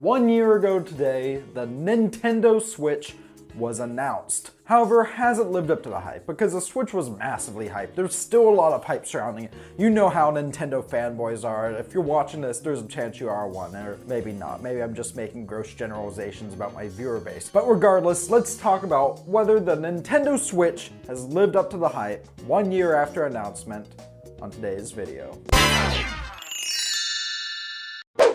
1 year ago today, the Nintendo Switch was announced. However, it hasn't lived up to the hype because the Switch was massively hyped. There's still a lot of hype surrounding it. You know how Nintendo fanboys are. If you're watching this, there's a chance you are one, or maybe not. Maybe I'm just making gross generalizations about my viewer base. But regardless, let's talk about whether the Nintendo Switch has lived up to the hype 1 year after announcement on today's video.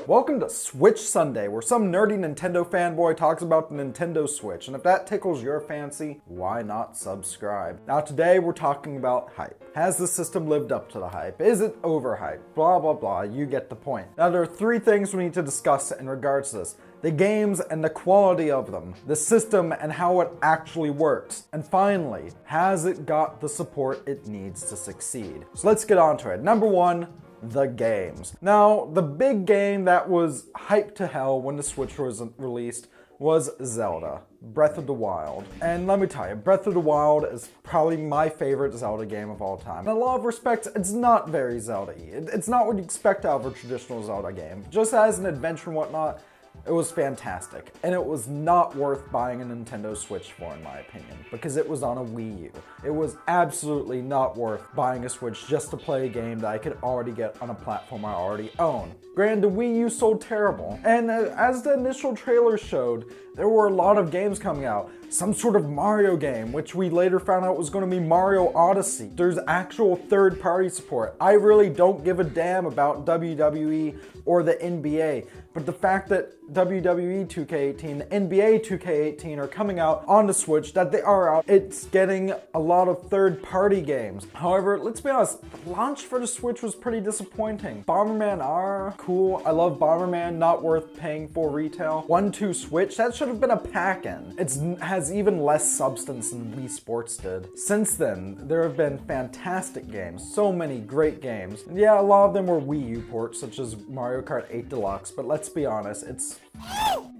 Welcome to Switch Sunday, where some nerdy Nintendo fanboy talks about the Nintendo Switch, and if that tickles your fancy, why not subscribe? Now today we're talking about hype. Has the system lived up to the hype? Is it overhyped? Blah blah blah, you get the point. Now there are three things we need to discuss in regards to this. The games and the quality of them, the system and how it actually works, and finally, has it got the support it needs to succeed? So let's get on to it. Number one, the games. Now, the big game that was hyped to hell when the Switch was released was Zelda, Breath of the Wild. And let me tell you, Breath of the Wild is probably my favorite Zelda game of all time. In a lot of respects, it's not very Zelda-y. It's not what you expect out of a traditional Zelda game. Just as an adventure and whatnot, it was fantastic, and it was not worth buying a Nintendo Switch for, in my opinion, because it was on a Wii U. It was absolutely not worth buying a Switch just to play a game that I could already get on a platform I already own. Granted, the Wii U sold terrible, and as the initial trailer showed, there were a lot of games coming out. Some sort of Mario game, which we later found out was going to be Mario Odyssey. There's actual third-party support. I really don't give a damn about WWE or the NBA, but the fact that WWE 2K18, the NBA 2K18 are coming out on the Switch, that they are out, it's getting a lot of third-party games. However, let's be honest, the launch for the Switch was pretty disappointing. Bomberman R, cool. I love Bomberman, not worth paying for retail. 1-2 Switch, that should have been a pack-in. It has even less substance than Wii Sports did. Since then, there have been fantastic games, so many great games. Yeah, a lot of them were Wii U ports, such as Mario Kart 8 Deluxe, but let's be honest, it's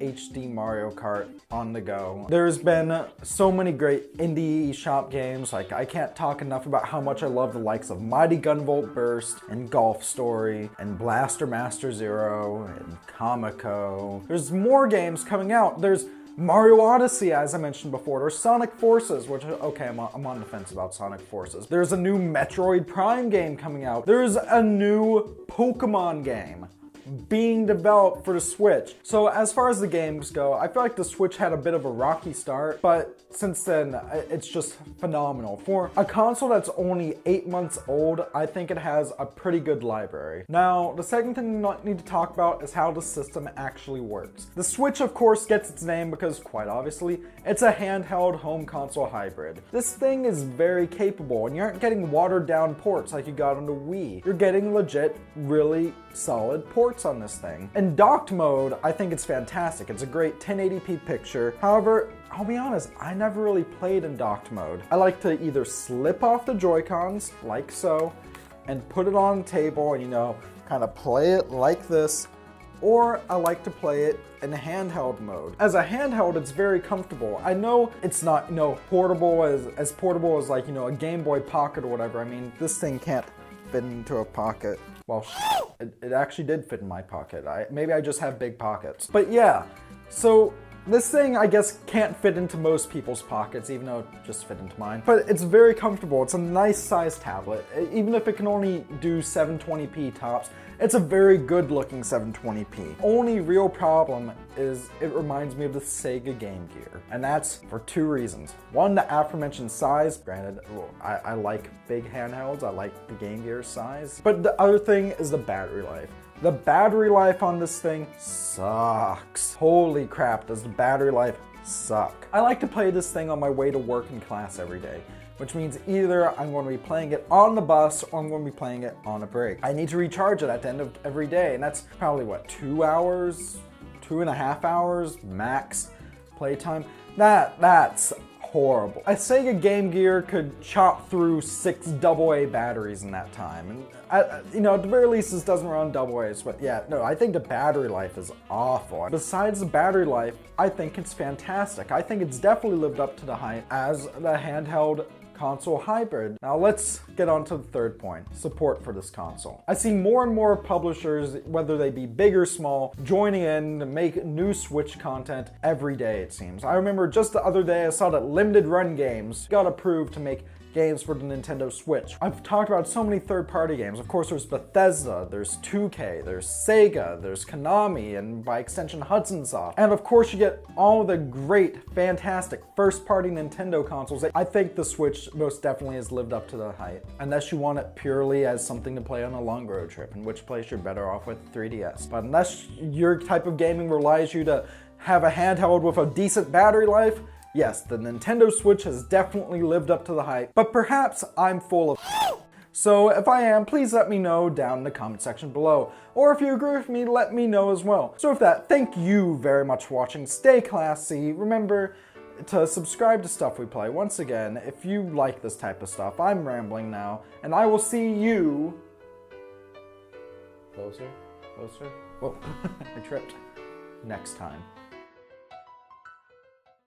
HD Mario Kart on the go. There's been so many great indie shop games, like I can't talk enough about how much I love the likes of Mighty Gunvolt Burst, and Golf Story, and Blaster Master Zero, and Comico. There's more games coming out. There's Mario Odyssey, as I mentioned before. There's Sonic Forces, which, okay, I'm on the fence about Sonic Forces. There's a new Metroid Prime game coming out. There's a new Pokemon game being developed for the Switch. So as far as the games go, I feel like the Switch had a bit of a rocky start, but since then, it's just phenomenal. For a console that's only 8 months old, I think it has a pretty good library. Now, the second thing we need to talk about is how the system actually works. The Switch, of course, gets its name because, quite obviously, it's a handheld home console hybrid. This thing is very capable, and you aren't getting watered down ports like you got on the Wii. You're getting legit, really solid ports on this thing. In docked mode, I think it's fantastic. It's a great 1080p picture. However, I'll be honest, I never really played in docked mode. I like to either slip off the Joy-Cons, like so, and put it on the table and, kind of play it like this, or I like to play it in handheld mode. As a handheld, it's very comfortable. I know it's not, portable as portable as like, a Game Boy Pocket or whatever. I mean, this thing can't fit into a pocket. Well, it actually did fit in my pocket. Maybe I just have big pockets. But yeah, so this thing, I guess, can't fit into most people's pockets, even though it just fit into mine. But it's very comfortable. It's a nice sized tablet. Even if it can only do 720p tops, it's a very good looking 720p. Only real problem is it reminds me of the Sega Game Gear. And that's for two reasons. One, the aforementioned size. Granted, I like big handhelds. I like the Game Gear size. But the other thing is the battery life. The battery life on this thing sucks. Holy crap, does the battery life suck. I like to play this thing on my way to work and class every day, which means either I'm going to be playing it on the bus or I'm going to be playing it on a break. I need to recharge it at the end of every day, and that's probably, 2 hours, 2.5 hours max playtime. That's horrible. A Sega Game Gear could chop through 6 AA batteries in that time. And at the very least, this doesn't run AA's, but yeah, no, I think the battery life is awful. Besides the battery life, I think it's fantastic. I think it's definitely lived up to the hype as the handheld console hybrid. Now let's get on to the third point, support for this console. I see more and more publishers, whether they be big or small, joining in to make new Switch content every day, it seems. I remember just the other day I saw that Limited Run Games got approved to make games for the Nintendo Switch. I've talked about so many third-party games. Of course, there's Bethesda, there's 2K, there's Sega, there's Konami, and by extension Hudson Soft. And of course, you get all of the great, fantastic first-party Nintendo consoles. I think the Switch most definitely has lived up to the hype. Unless you want it purely as something to play on a long road trip, in which place you're better off with 3DS. But unless your type of gaming relies you to have a handheld with a decent battery life, yes, the Nintendo Switch has definitely lived up to the hype, but perhaps I'm full of so if I am, please let me know down in the comment section below. Or if you agree with me, let me know as well. So with that, thank you very much for watching. Stay classy. Remember to subscribe to Stuff We Play. Once again, if you like this type of stuff, I'm rambling now, and I will see you... Closer? Whoa, I tripped. Next time.